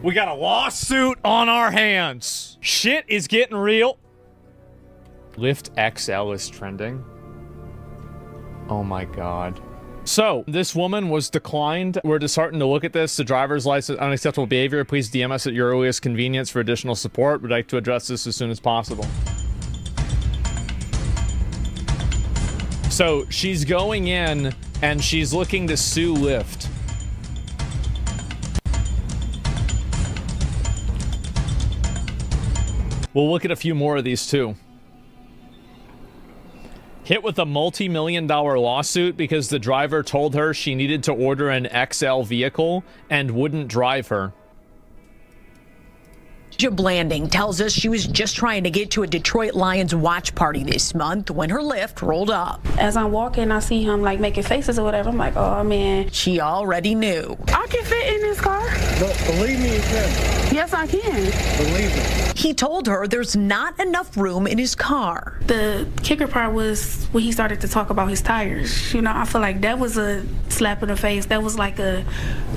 We got a lawsuit on our hands. Shit is getting real. Lyft XL is trending. Oh my god. So, this woman was declined. We're disheartened to look at this. The driver's license, unacceptable behavior. Please DM us at your earliest convenience for additional support. We'd like to address this as soon as possible. So, she's going in and she's looking to sue Lyft. We'll look at a few more of these too. Hit with a multi-million-dollar lawsuit because the driver told her she needed to order an XL vehicle and wouldn't drive her. Blanding tells us she was just trying to get to a Detroit Lions watch party this month when her Lyft rolled up. As I'm walking, I see him like making faces or whatever. I'm like, oh man. She already knew. I can fit in this car. No, believe me, you can. Yes, I can. Believe me. He told her there's not enough room in his car. The kicker part was when he started to talk about his tires. You know, I feel like that was a slap in the face. That was like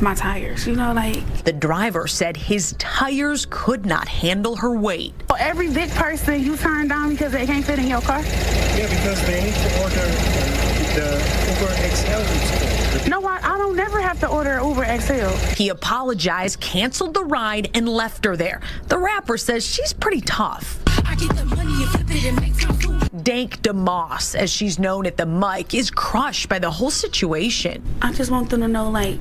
my tires, you know, like. The driver said his tires could not handle her weight. Every big person you turn down because they can't fit in your car? Yeah, because they need to order the Uber XL. No, I don't never have to order Uber XL. He apologized, canceled the ride, and left her there. The rapper says she's pretty tough. I get the money and flip it and make some food. Dank DeMoss, as she's known at the mic, is crushed by the whole situation. I just want them to know, like,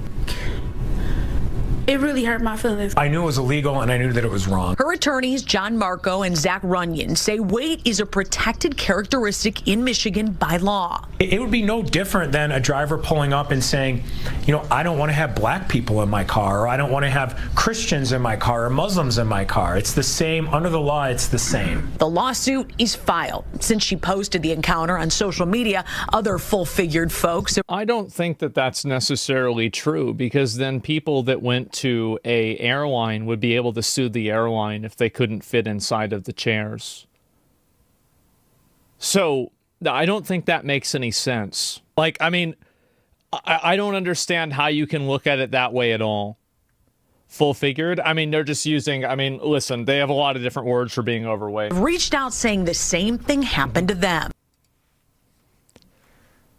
it really hurt my feelings. I knew it was illegal and I knew that it was wrong. Her attorneys, John Marco and Zach Runyon, say weight is a protected characteristic in Michigan by law. It would be no different than a driver pulling up and saying, you know, I don't want to have black people in my car, or I don't want to have Christians in my car or Muslims in my car. It's the same. Under the law, it's the same. The lawsuit is filed. Since she posted the encounter on social media, other full-figured folks. I don't think that that's necessarily true, because then people that went to a airline would be able to sue the airline if they couldn't fit inside of the chairs. So I don't think that makes any sense. Like, I mean, I don't understand how you can look at it that way at all. Full figured? I mean, they're just using, I mean, listen, they have a lot of different words for being overweight. Reached out saying the same thing happened to them.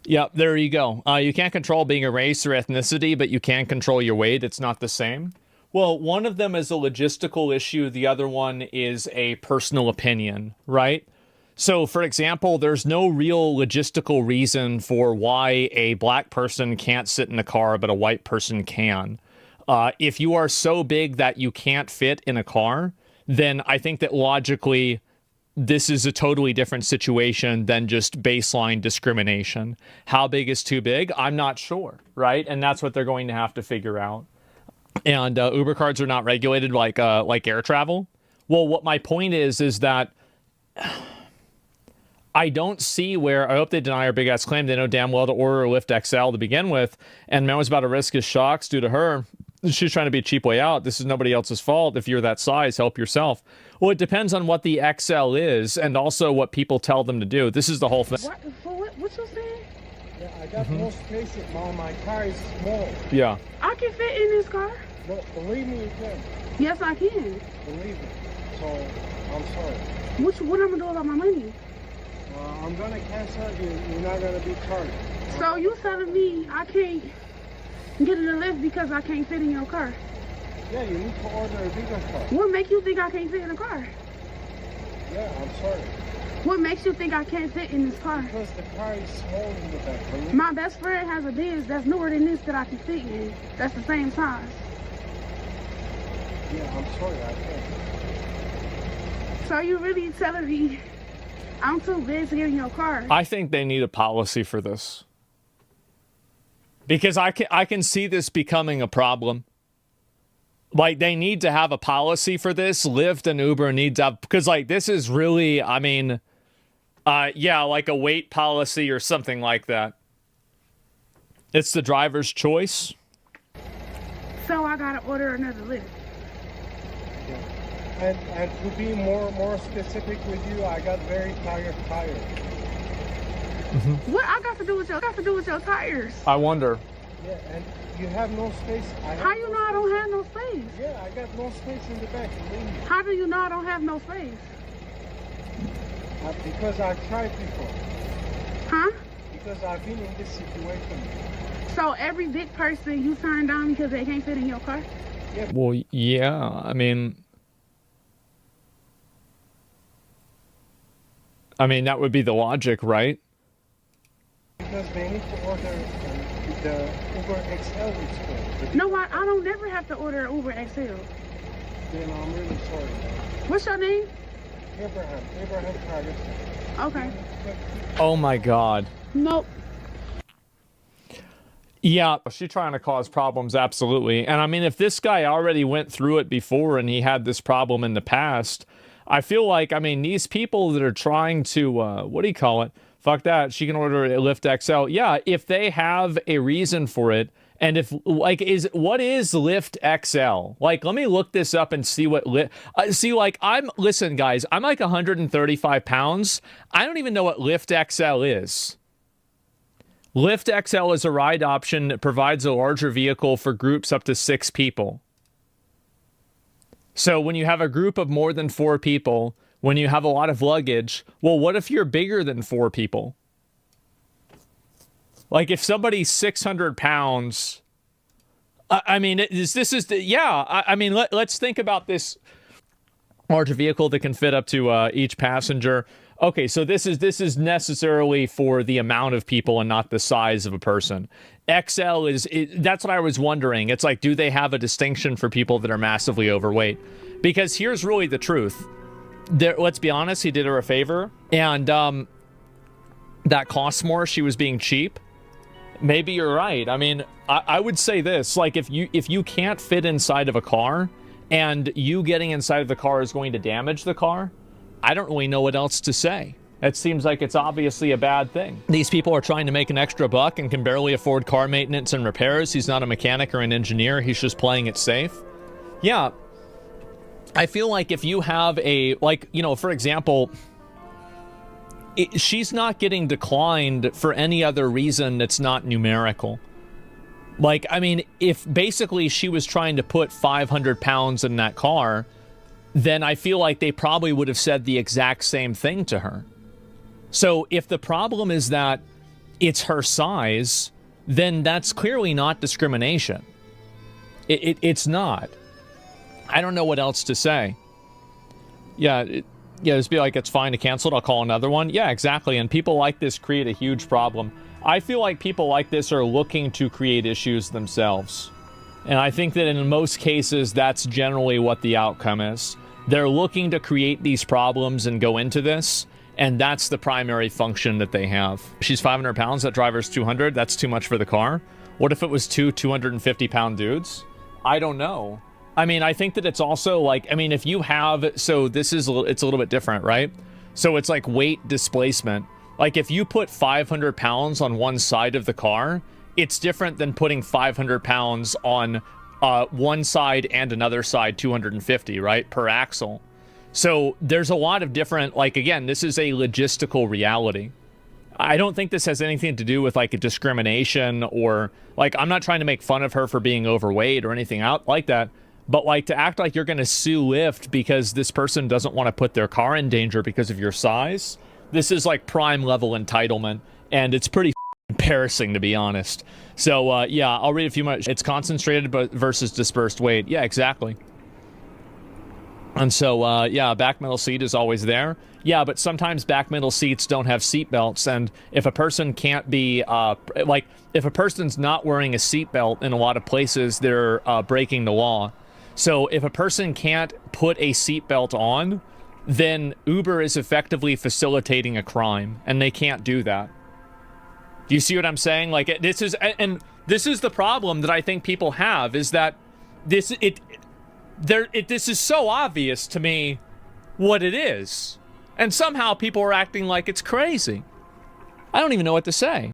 Yep, there you go. You can't control being a race or ethnicity, but you can control your weight. It's not the same. Well, one of them is a logistical issue. The other one is a personal opinion, right? So, for example, there's no real logistical reason for why a black person can't sit in a car, but a white person can. If you are so big that you can't fit in a car, then I think that logically this is a totally different situation than just baseline discrimination. How big is too big? I'm not sure, right? And that's what they're going to have to figure out. And Uber cards are not regulated like air travel. Well, what my point is that I don't see where, I hope they deny our big ass claim. They know damn well to order a Lyft XL to begin with. And man was about to risk his shocks due to her. She's trying to be a cheap way out. This is nobody else's fault. If you're that size, help yourself. Well, it depends on what the XL is and also what people tell them to do. This is the whole thing. What you saying? Yeah, I got no space. My car is small. Yeah. I can fit in this car. No, believe me, you can. Yes, I can. Believe me. So, I'm sorry. What I'm gonna do about my money? I'm gonna cancel you. You're not gonna be charged. So you telling me I can't get in the Lyft because I can't fit in your car? Yeah, you need to order a bigger car. What makes you think I can't fit in a car? Yeah, I'm sorry. What makes you think I can't fit in this car? Because the car is small in the back. My best friend has a Benz that's newer than this that I can fit in. That's the same size. Yeah, I'm sorry, I can't. So you really telling me I'm too big to get in your car? I think they need a policy for this. Because I can see this becoming a problem. Like, they need to have a policy for this. Lyft and Uber need to have, because, like, this is really, I mean, yeah, like a weight policy or something like that. It's the driver's choice. So I gotta order another Lyft. Yeah. And to be more specific with you, I got very tired tires. What I got to do with your tires? I wonder. Yeah, and you have no space. How you know I don't have no space? Yeah, I got no space in the back. Believe me. How do you know I don't have no space? Because I've tried before. Huh? Because I've been in this situation. So every big person you turn down because they can't fit in your car? Yeah. Well, yeah, I mean, that would be the logic, right? Because they need to order the Uber XL is full. No, I don't never have to order an Uber XL. Then I'm really sorry. What's your name? Abraham Carter. Okay. Oh my God. Nope. Yeah, she's trying to cause problems, absolutely. And I mean, if this guy already went through it before and he had this problem in the past, I feel like, I mean, these people that are trying to, what do you call it? Fuck that. She can order a Lyft XL. Yeah, if they have a reason for it, and if, like, what is Lyft XL? Like, let me look this up and see what listen, guys, I'm like 135 pounds. I don't even know what Lyft XL is. Lyft XL is a ride option that provides a larger vehicle for groups up to 6 people. So when you have a group of more than 4 people, when you have a lot of luggage, well, what if you're bigger than 4 people? Like if somebody's 600 pounds, I mean, let's think about this larger vehicle that can fit up to each passenger. Okay, so this is necessarily for the amount of people and not the size of a person. XL that's what I was wondering. It's like, do they have a distinction for people that are massively overweight? Because here's really the truth. Let's be honest, he did her a favor, and that costs more. She was being cheap. Maybe you're right. I mean, I would say this, like if you can't fit inside of a car and you getting inside of the car is going to damage the car, I don't really know what else to say. It seems like it's obviously a bad thing. These people are trying to make an extra buck and can barely afford car maintenance and repairs. He's not a mechanic or an engineer. He's just playing it safe. Yeah. I feel like if you have for example, she's not getting declined for any other reason that's not numerical. Like, I mean, if basically she was trying to put 500 pounds in that car, then I feel like they probably would have said the exact same thing to her. So if the problem is that it's her size, then that's clearly not discrimination. It's not. I don't know what else to say. Yeah, just be like, it's fine to cancel it. I'll call another one. Yeah, exactly. And people like this create a huge problem. I feel like people like this are looking to create issues themselves. And I think that in most cases, that's generally what the outcome is. They're looking to create these problems and go into this, and that's the primary function that they have. She's 500 pounds, that driver's 200, that's too much for the car. What if it was 2 250-pound dudes? I don't know. I mean, I think that it's also like, I mean, if you have, so it's a little bit different, right? So it's like weight displacement. Like if you put 500 pounds on one side of the car, it's different than putting 500 pounds on one side and another side 250, right, per axle. So there's a lot of different, like, again, this is a logistical reality. I don't think this has anything to do with like a discrimination or like, I'm not trying to make fun of her for being overweight or anything out like that, but like to act like you're going to sue Lyft because this person doesn't want to put their car in danger because of your size. This is like prime level entitlement, and it's pretty embarrassing, to be honest. So yeah, I'll read a few more. It's concentrated versus dispersed weight. Yeah, exactly. And so yeah, back middle seat is always there. Yeah, but sometimes back middle seats don't have seat belts, and if a person can't be like if a person's not wearing a seat belt in a lot of places, they're breaking the law. So if a person can't put a seat belt on, then Uber is effectively facilitating a crime, and they can't do that. Do you see what I'm saying? Like, this is the problem that I think people have, is that this is so obvious to me what it is, and somehow people are acting like it's crazy. I don't even know what to say.